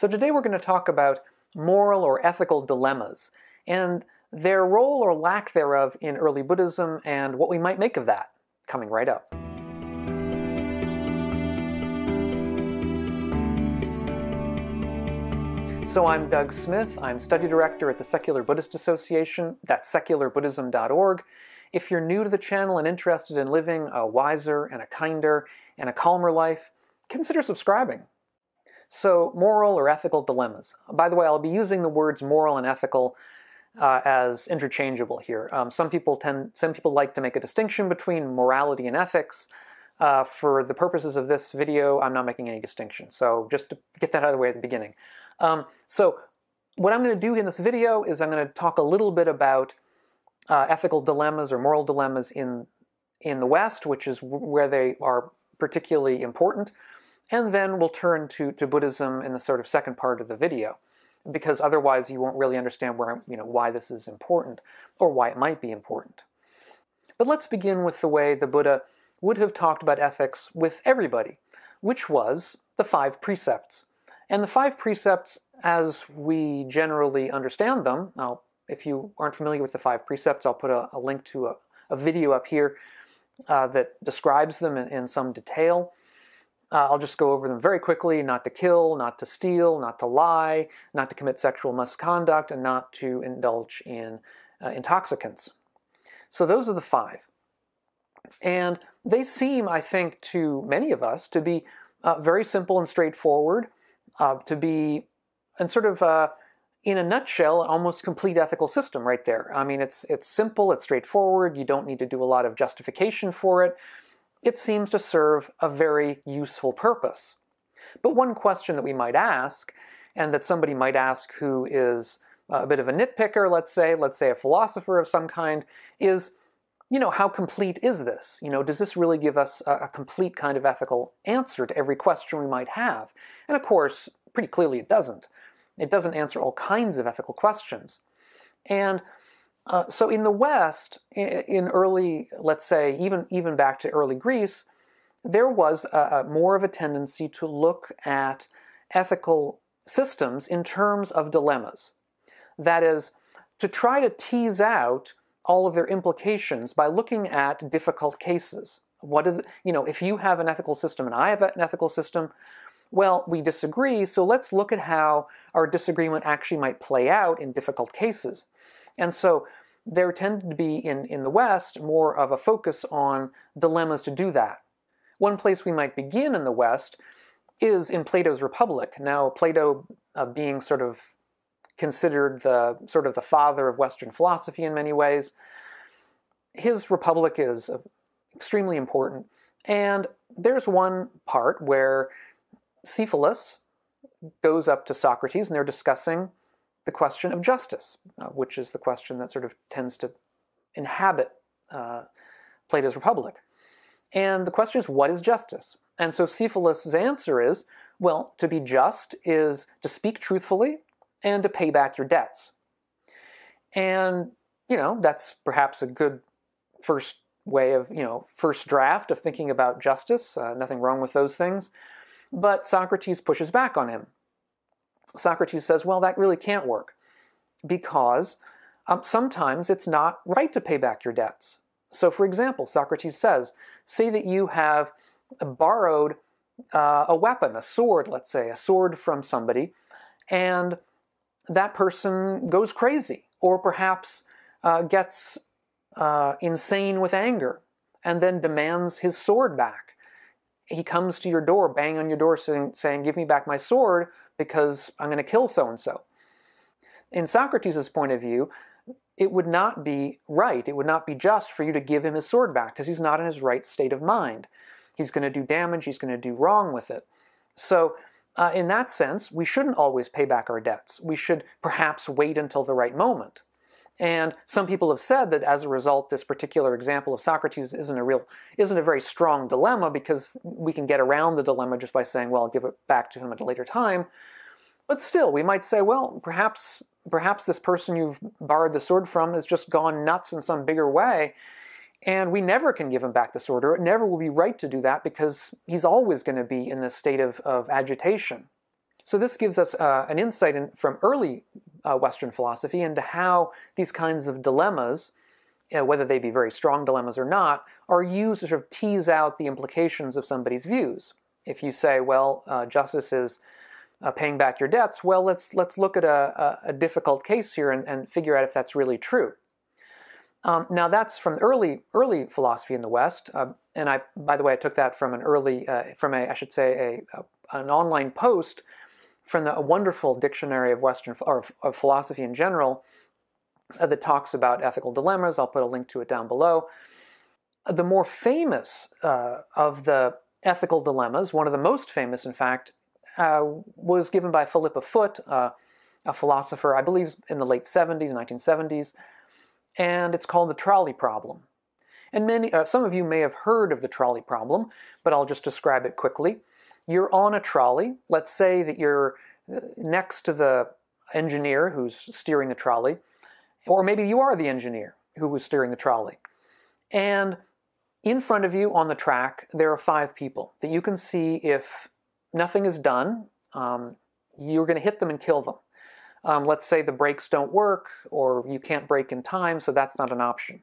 So today we're going to talk about moral or ethical dilemmas, and their role or lack thereof in early Buddhism, and what we might make of that, coming right up. So I'm Doug Smith. I'm study director at the Secular Buddhist Association. That's secularbuddhism.org. If you're new to the channel and interested in living a wiser and a kinder and a calmer life, consider subscribing. So, moral or ethical dilemmas. By the way, I'll be using the words moral and ethical as interchangeable here. Some people like to make a distinction between morality and ethics. For the purposes of this video, I'm not making any distinction. So just to get that out of the way at the beginning. So what I'm going to do in this video is I'm going to talk a little bit about ethical dilemmas or moral dilemmas in the West, which is where they are particularly important. And then we'll turn to Buddhism in the sort of second part of the video, because otherwise you won't really understand why this is important or why it might be important. But let's begin with the way the Buddha would have talked about ethics with everybody, which was the 5 precepts. And the 5 precepts, as we generally understand them, if you aren't familiar with the 5 precepts, I'll put a link to a video up here that describes them in some detail. I'll just go over them very quickly: not to kill, not to steal, not to lie, not to commit sexual misconduct, and not to indulge in intoxicants. So those are the 5. And they seem, I think, to many of us to be very simple and straightforward, to be, and sort of, in a nutshell, almost complete ethical system right there. I mean, it's simple, it's straightforward, you don't need to do a lot of justification for it. It seems to serve a very useful purpose. But one question that we might ask, and that somebody might ask who is a bit of a nitpicker, let's say a philosopher of some kind, is, how complete is this? Does this really give us a complete kind of ethical answer to every question we might have? And of course, pretty clearly it doesn't. It doesn't answer all kinds of ethical questions. And so in the West, in early, let's say, even back to early Greece, there was more of a tendency to look at ethical systems in terms of dilemmas. That is, to try to tease out all of their implications by looking at difficult cases. If you have an ethical system and I have an ethical system, well, we disagree, so let's look at how our disagreement actually might play out in difficult cases. And so there tended to be, in the West, more of a focus on dilemmas to do that. One place we might begin in the West is in Plato's Republic. Now, Plato being sort of considered the father of Western philosophy in many ways, his Republic is extremely important. And there's one part where Cephalus goes up to Socrates and they're discussing the question of justice, which is the question that sort of tends to inhabit Plato's Republic. And the question is, what is justice? And so Cephalus' answer is, well, to be just is to speak truthfully and to pay back your debts. And, that's perhaps a good first way of, first draft of thinking about justice. Nothing wrong with those things. But Socrates pushes back on him. Socrates says, well, that really can't work, because sometimes it's not right to pay back your debts. So, for example, Socrates says, say that you have borrowed a weapon, a sword, let's say, a sword from somebody, and that person goes crazy, or perhaps gets insane with anger, and then demands his sword back. He comes to your door, bang on your door, saying, give me back my sword because I'm going to kill so-and-so. In Socrates' point of view, it would not be right, it would not be just for you to give him his sword back, because he's not in his right state of mind. He's going to do damage, he's going to do wrong with it. So, in that sense, we shouldn't always pay back our debts. We should perhaps wait until the right moment. And some people have said that as a result, this particular example of Socrates isn't a very strong dilemma, because we can get around the dilemma just by saying, well, I'll give it back to him at a later time. But still, we might say, well, perhaps this person you've borrowed the sword from has just gone nuts in some bigger way, and we never can give him back the sword, or it never will be right to do that, because he's always going to be in this state of agitation. So this gives us an insight from early Western philosophy into how these kinds of dilemmas, whether they be very strong dilemmas or not, are used to sort of tease out the implications of somebody's views. If you say, well, justice is paying back your debts, well, let's look at a difficult case here and figure out if that's really true. Now that's from early philosophy in the West, and by the way, I took that from an online post from a wonderful dictionary of Western or of philosophy in general that talks about ethical dilemmas. I'll put a link to it down below. The more famous of the ethical dilemmas, one of the most famous, in fact, was given by Philippa Foot, a philosopher, I believe, in the late 70s, 1970s, and it's called the trolley problem. And some of you may have heard of the trolley problem, but I'll just describe it quickly. You're on a trolley. Let's say that you're next to the engineer who's steering the trolley, or maybe you are the engineer who was steering the trolley. And in front of you on the track, there are 5 people that you can see if nothing is done, you're going to hit them and kill them. Let's say the brakes don't work, or you can't brake in time, so that's not an option.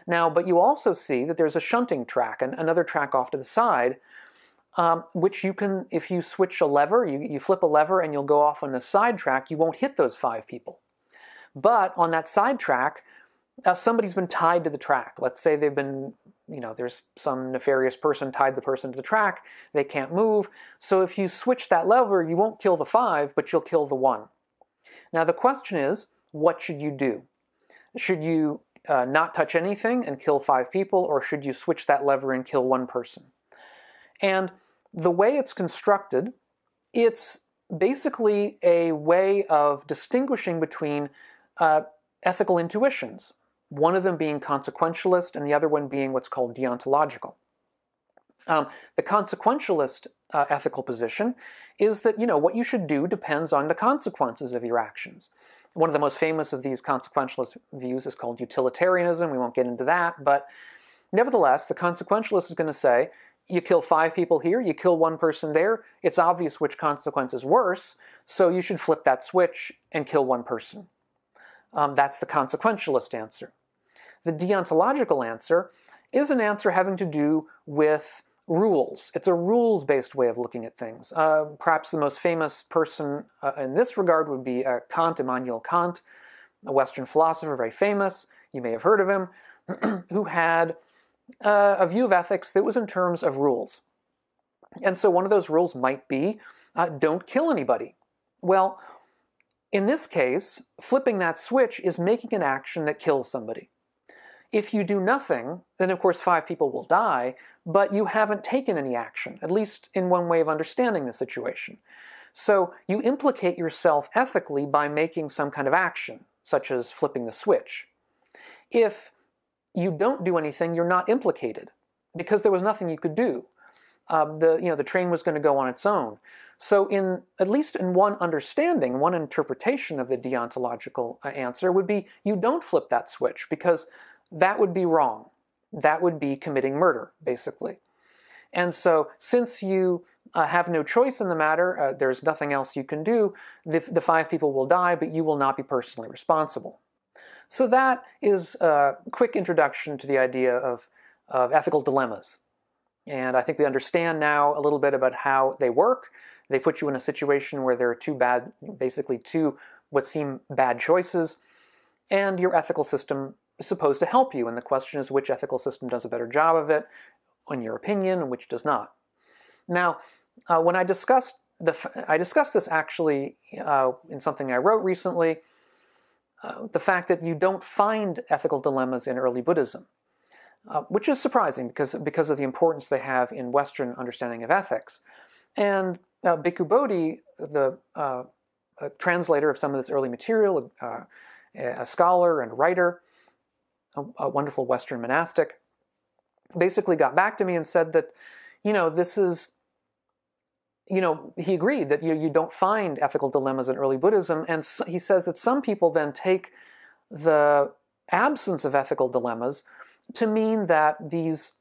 Now, but you also see that there's a shunting track, another track off to the side, which you can, if you switch a lever, you flip a lever and you'll go off on the side track, you won't hit those 5 people. But on that side track, somebody's been tied to the track. Let's say they've been, there's some nefarious person tied the person to the track, they can't move. So if you switch that lever, you won't kill the 5, but you'll kill the 1. Now the question is, what should you do? Should you not touch anything and kill 5 people, or should you switch that lever and kill 1 person? And the way it's constructed, it's basically a way of distinguishing between ethical intuitions, one of them being consequentialist and the other one being what's called deontological. The consequentialist ethical position is that, what you should do depends on the consequences of your actions. One of the most famous of these consequentialist views is called Utilitarianism. We won't get into that, but nevertheless, the consequentialist is going to say, you kill 5 people here, you kill 1 person there, it's obvious which consequence is worse, so you should flip that switch and kill 1 person. That's the consequentialist answer. The deontological answer is an answer having to do with rules. It's a rules-based way of looking at things. Perhaps the most famous person in this regard would be Kant, Immanuel Kant, a Western philosopher, very famous. You may have heard of him, who had a view of ethics that was in terms of rules. And so one of those rules might be, don't kill anybody. Well, in this case, flipping that switch is making an action that kills somebody. If you do nothing, then of course 5 people will die, but you haven't taken any action, at least in one way of understanding the situation. So you implicate yourself ethically by making some kind of action, such as flipping the switch. If you don't do anything, you're not implicated, because there was nothing you could do. The train was going to go on its own. So at least in one understanding, one interpretation of the deontological answer would be, you don't flip that switch, because that would be wrong. That would be committing murder, basically. And so since you have no choice in the matter, there's nothing else you can do, the 5 people will die, but you will not be personally responsible. So that is a quick introduction to the idea of ethical dilemmas. And I think we understand now a little bit about how they work. They put you in a situation where there are basically two what seem bad choices, and your ethical system is supposed to help you. And the question is, which ethical system does a better job of it, in your opinion, and which does not? Now, when I discussed this actually in something I wrote recently, the fact that you don't find ethical dilemmas in early Buddhism, which is surprising because of the importance they have in Western understanding of ethics. And Bhikkhu Bodhi, the translator of some of this early material, a scholar and writer, a wonderful Western monastic, basically got back to me and said that, this is, he agreed that you don't find ethical dilemmas in early Buddhism, and he says that some people then take the absence of ethical dilemmas to mean that these,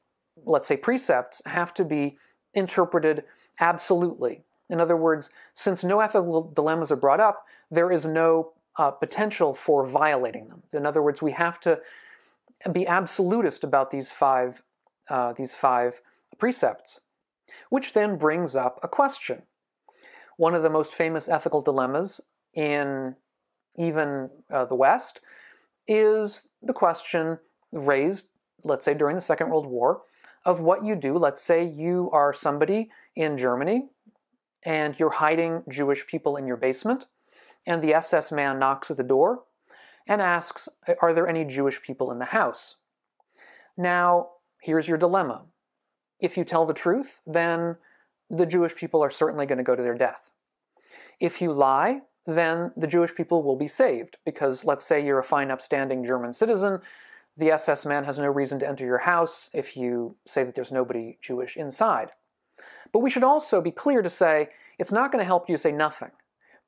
let's say, precepts have to be interpreted absolutely, In other words, since no ethical dilemmas are brought up, there is no potential for violating them. In other words, we have to be absolutist about these five precepts, which then brings up a question. One of the most famous ethical dilemmas in even the West is the question raised, let's say, during the Second World War, of what you do. Let's say you are somebody in Germany and you're hiding Jewish people in your basement, and the SS man knocks at the door and asks, are there any Jewish people in the house? Now, here's your dilemma. If you tell the truth, then the Jewish people are certainly going to go to their death. If you lie, then the Jewish people will be saved, because let's say you're a fine, upstanding German citizen, the SS man has no reason to enter your house if you say that there's nobody Jewish inside. But we should also be clear to say it's not going to help you say nothing,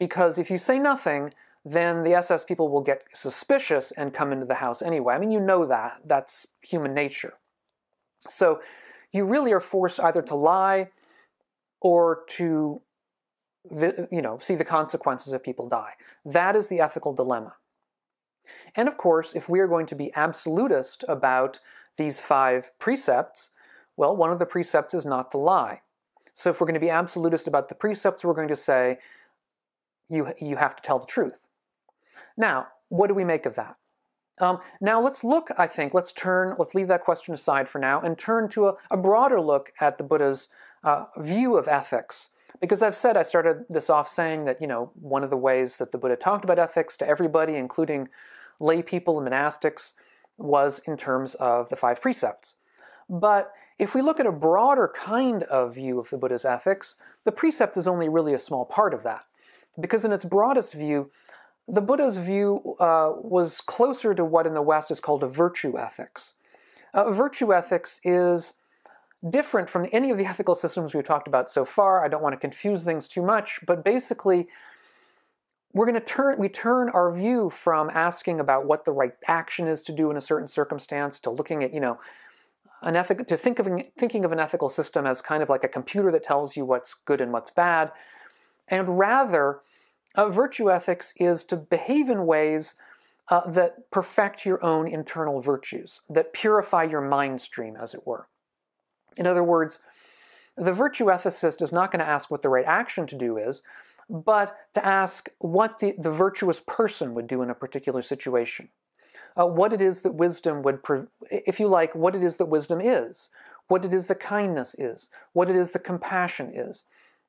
because if you say nothing, then the SS people will get suspicious and come into the house anyway. I mean, you know that. That's human nature. So you really are forced either to lie or to, see the consequences if people die. That is the ethical dilemma. And of course, if we are going to be absolutist about these 5 precepts, well, one of the precepts is not to lie. So if we're going to be absolutist about the precepts, we're going to say, you have to tell the truth. Now, what do we make of that? Now let's look, I think, let's leave that question aside for now and turn to a broader look at the Buddha's view of ethics. Because I started this off saying that, one of the ways that the Buddha talked about ethics to everybody, including lay people and monastics, was in terms of the 5 precepts. But if we look at a broader kind of view of the Buddha's ethics, the precept is only really a small part of that. Because in its broadest view, the Buddha's view was closer to what in the West is called a virtue ethics. Virtue ethics is different from any of the ethical systems we've talked about so far. I don't want to confuse things too much, but basically, we turn our view from asking about what the right action is to do in a certain circumstance to looking at, thinking of an ethical system as kind of like a computer that tells you what's good and what's bad, and rather, virtue ethics is to behave in ways that perfect your own internal virtues, that purify your mind stream, as it were. In other words, the virtue ethicist is not going to ask what the right action to do is, but to ask what the virtuous person would do in a particular situation. What it is that wisdom would, what it is that wisdom is, what it is that kindness is, what it is that compassion is,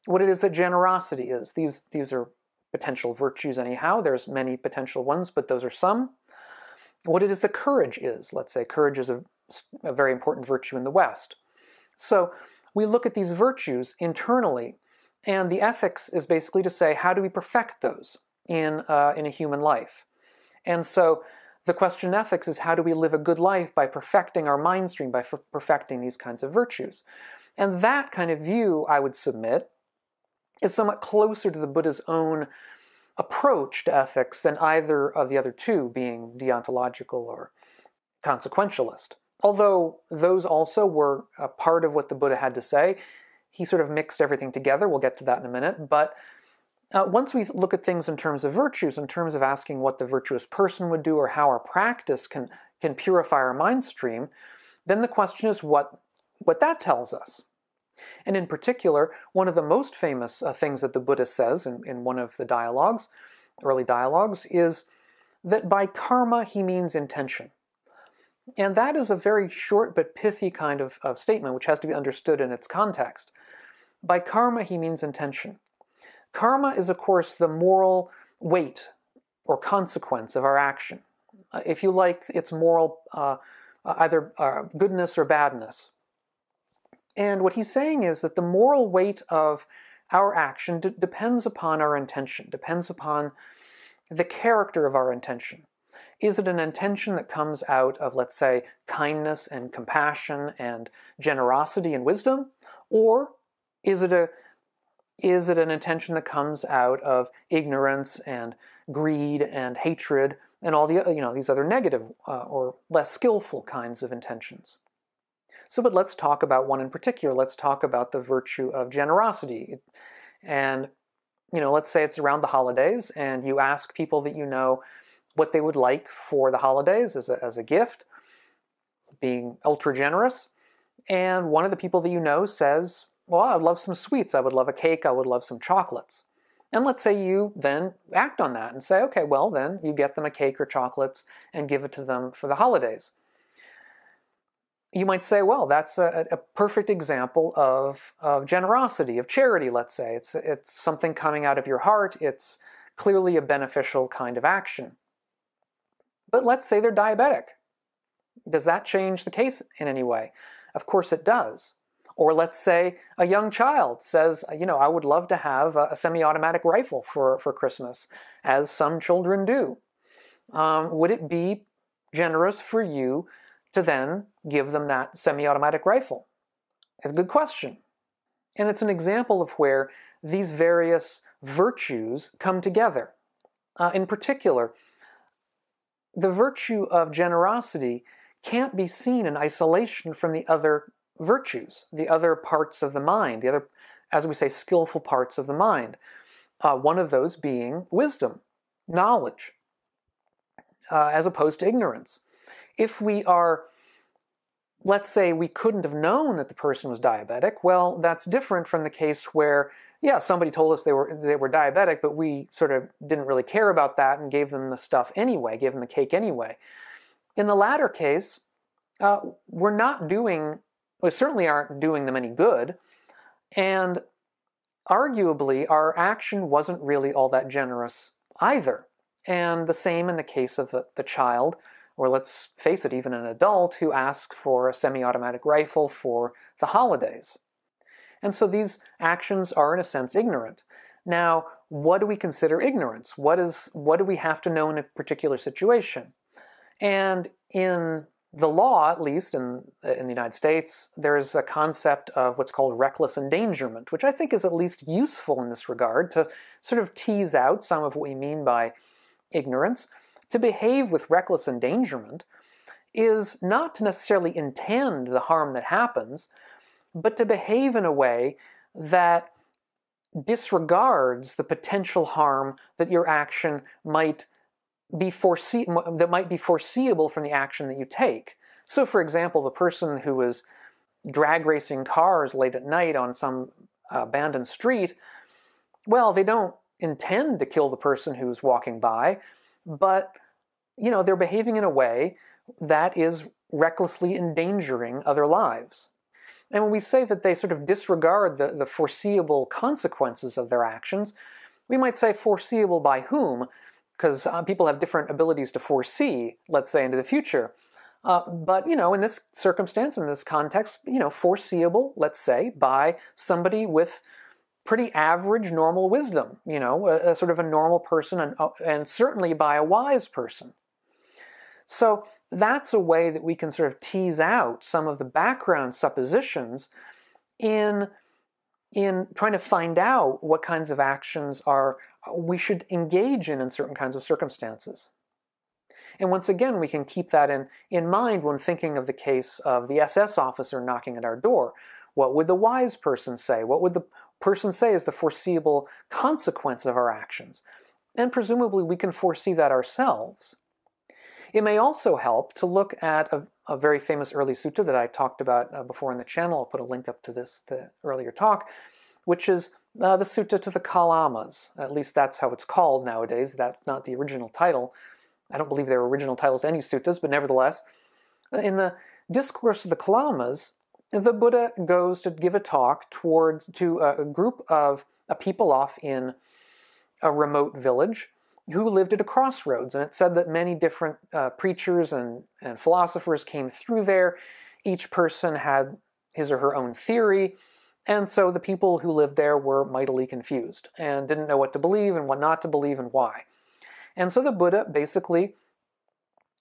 what it is that generosity is. These are potential virtues anyhow. There's many potential ones, but those are some. What it is that courage is. Let's say courage is a very important virtue in the West. So we look at these virtues internally, and the ethics is basically to say, how do we perfect those in a human life? And so the question in ethics is, how do we live a good life by perfecting our mind stream, by perfecting these kinds of virtues? And that kind of view, I would submit, is somewhat closer to the Buddha's own approach to ethics than either of the other 2, being deontological or consequentialist. Although those also were a part of what the Buddha had to say, he sort of mixed everything together. We'll get to that in a minute. But once we look at things in terms of virtues, in terms of asking what the virtuous person would do or how our practice can purify our mind stream, then the question is what that tells us. And in particular, one of the most famous things that the Buddha says in one of the early dialogues, is that by karma he means intention. And that is a very short but pithy kind of statement, which has to be understood in its context. By karma he means intention. Karma is, of course, the moral weight or consequence of our action. If you like, it's moral either goodness or badness. And what he's saying is that the moral weight of our action depends upon our intention, depends upon the character of our intention. Is it an intention that comes out of, let's say, kindness and compassion and generosity and wisdom? Or is it an intention that comes out of ignorance and greed and hatred and all the these other negative or less skillful kinds of intentions? But let's talk about one in particular. Let's talk about the virtue of generosity. And, let's say it's around the holidays, and you ask people that you know what they would like for the holidays as a gift, being ultra generous. And one of the people that you know says, well, I'd love some sweets, I would love a cake, I would love some chocolates. And let's say you then act on that and say, okay, well then you get them a cake or chocolates and give it to them for the holidays. You might say, well, that's a perfect example of generosity, of charity, let's say. It's something coming out of your heart. It's clearly a beneficial kind of action. But let's say they're diabetic. Does that change the case in any way? Of course it does. Or let's say a young child says, I would love to have a semi-automatic rifle for Christmas, as some children do. Would it be generous for you to then give them that semi-automatic rifle? It's a good question. And it's an example of where these various virtues come together. In particular, the virtue of generosity can't be seen in isolation from the other virtues, the other parts of the mind, the other, as we say, skillful parts of the mind. One of those being wisdom, knowledge, as opposed to ignorance. If we are, let's say we couldn't have known that the person was diabetic, well, that's different from the case where, yeah, somebody told us they were diabetic, but we sort of didn't really care about that and gave them the stuff anyway, gave them the cake anyway. In the latter case, we certainly aren't doing them any good, and arguably our action wasn't really all that generous either. And the same in the case of the child, or let's face it, even an adult who asked for a semi-automatic rifle for the holidays. And so these actions are, in a sense, ignorant. Now, what do we consider ignorance? What do we have to know in a particular situation? And in the law, at least in the United States, there's a concept of what's called reckless endangerment, which I think is at least useful in this regard to sort of tease out some of what we mean by ignorance. To behave with reckless endangerment is not to necessarily intend the harm that happens, but to behave in a way that disregards the potential harm that your action might be foreseeable from the action that you take. So, for example, the person who was drag racing cars late at night on some abandoned street, well, they don't intend to kill the person who's walking by, but, they're behaving in a way that is recklessly endangering other lives. And when we say that they sort of disregard the foreseeable consequences of their actions, we might say foreseeable by whom? Because people have different abilities to foresee, let's say, into the future. But, in this circumstance, in this context, foreseeable, let's say, by somebody with pretty average normal wisdom, a sort of a normal person, and certainly by a wise person. So that's a way that we can sort of tease out some of the background suppositions in trying to find out what kinds of actions we should engage in certain kinds of circumstances. And once again, we can keep that in mind when thinking of the case of the SS officer knocking at our door. What would the wise person say? What would the person say is the foreseeable consequence of our actions? And presumably we can foresee that ourselves. It may also help to look at a very famous early sutta that I talked about before in the channel. I'll put a link up to the earlier talk, which is the Sutta to the Kalamas. At least that's how it's called nowadays. That's not the original title. I don't believe there are original titles to any suttas, but nevertheless, in the Discourse of the Kalamas, the Buddha goes to give a talk to a group of people off in a remote village who lived at a crossroads. And it said that many different preachers and philosophers came through there. Each person had his or her own theory. And so the people who lived there were mightily confused and didn't know what to believe and what not to believe and why. And so the Buddha basically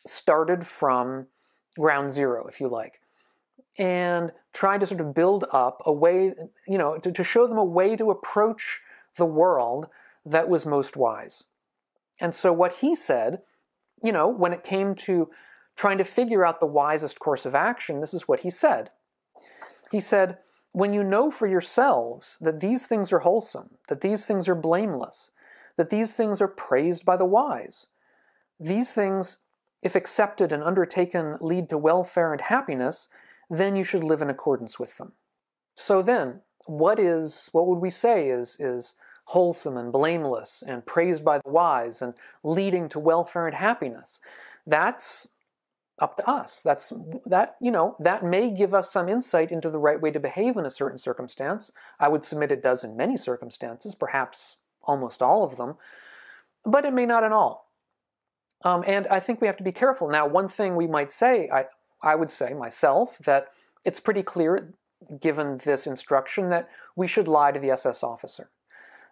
started from ground zero, if you like, and tried to sort of build up a way, to show them a way to approach the world that was most wise. And so what he said, when it came to trying to figure out the wisest course of action, this is what he said. He said, when you know for yourselves that these things are wholesome, that these things are blameless, that these things are praised by the wise, these things, if accepted and undertaken, lead to welfare and happiness, then you should live in accordance with them. So then, what would we say is wholesome and blameless and praised by the wise and leading to welfare and happiness? That's up to us. That may give us some insight into the right way to behave in a certain circumstance. I would submit it does in many circumstances, perhaps almost all of them, but it may not in all. And I think we have to be careful. Now, one thing we might say, I would say myself, that it's pretty clear, given this instruction, that we should lie to the SS officer,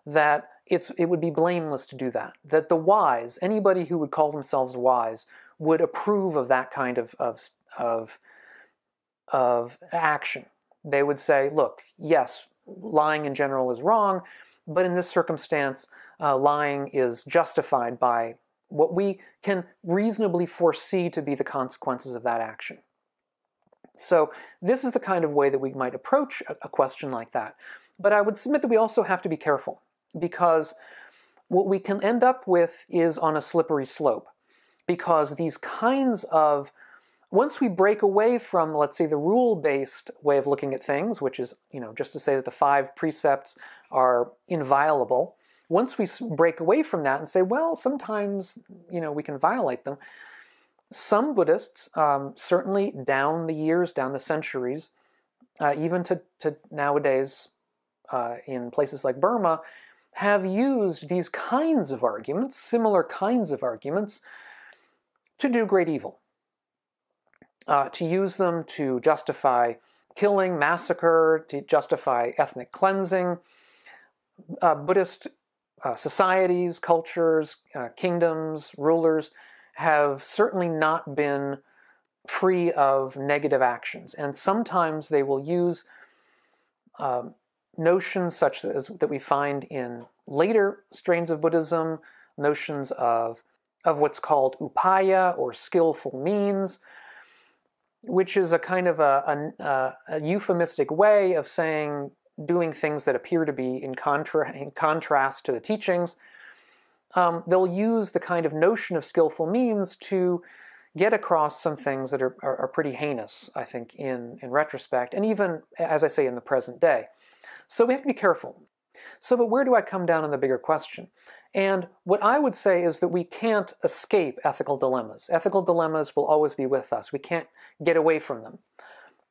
that it would be blameless to do that, that the wise, anybody who would call themselves wise, would approve of that kind of action. They would say, look, yes, lying in general is wrong, but in this circumstance, lying is justified by what we can reasonably foresee to be the consequences of that action. So this is the kind of way that we might approach a question like that. But I would submit that we also have to be careful, because what we can end up with is on a slippery slope. Because these kinds of, once we break away from, let's say, the rule-based way of looking at things, which is, just to say that the 5 precepts are inviolable, once we break away from that and say, well, sometimes, we can violate them, some Buddhists, certainly down the years, down the centuries, even to nowadays in places like Burma, have used these kinds of arguments, similar kinds of arguments, to do great evil. To use them to justify killing, massacre, to justify ethnic cleansing. Buddhist societies, cultures, kingdoms, rulers have certainly not been free of negative actions. And sometimes they will use notions such as that we find in later strains of Buddhism, notions of what's called upaya, or skillful means, which is a kind of a euphemistic way of saying doing things that appear to be in contrast to the teachings. They'll use the kind of notion of skillful means to get across some things that are pretty heinous, I think, in retrospect, and even, as I say, in the present day. So we have to be careful. But where do I come down on the bigger question? And what I would say is that we can't escape ethical dilemmas. Ethical dilemmas will always be with us. We can't get away from them.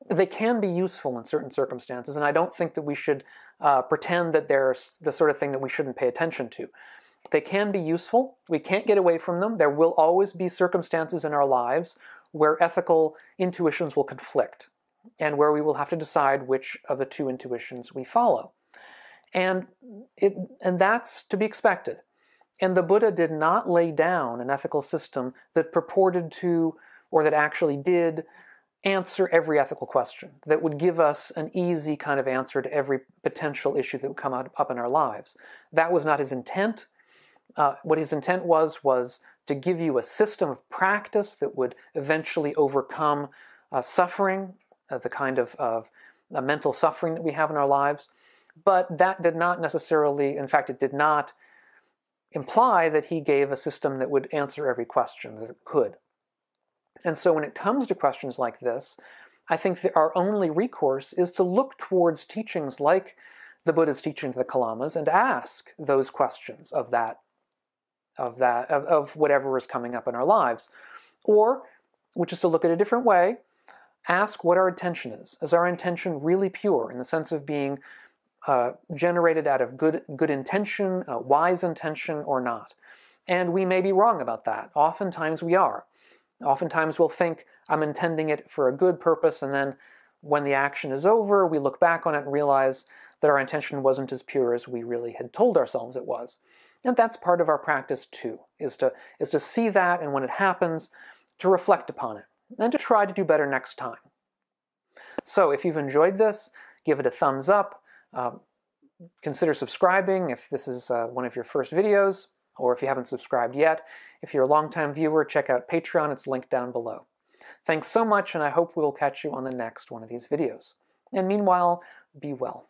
They can be useful in certain circumstances, and I don't think that we should pretend that they're the sort of thing that we shouldn't pay attention to. They can be useful. We can't get away from them. There will always be circumstances in our lives where ethical intuitions will conflict, and where we will have to decide which of the two intuitions we follow. And that's to be expected. And the Buddha did not lay down an ethical system that purported to, or that actually did, answer every ethical question, that would give us an easy kind of answer to every potential issue that would come up in our lives. That was not his intent. What his intent was to give you a system of practice that would eventually overcome suffering, the kind of mental suffering that we have in our lives. But that did not necessarily, in fact, it did not imply that he gave a system that would answer every question that it could. And so when it comes to questions like this, I think that our only recourse is to look towards teachings like the Buddha's teaching to the Kalamas and ask those questions of whatever is coming up in our lives. Or, which is to look at a different way, ask what our intention is. Is our intention really pure in the sense of being generated out of good intention, wise intention, or not? And we may be wrong about that. Oftentimes we are. Oftentimes we'll think, I'm intending it for a good purpose, and then when the action is over, we look back on it and realize that our intention wasn't as pure as we really had told ourselves it was. And that's part of our practice too, is to see that, and when it happens, to reflect upon it, and to try to do better next time. So if you've enjoyed this, give it a thumbs up. Consider subscribing if this is one of your first videos, or if you haven't subscribed yet. If you're a longtime viewer, check out Patreon. It's linked down below. Thanks so much, and I hope we'll catch you on the next one of these videos. And meanwhile, Be well.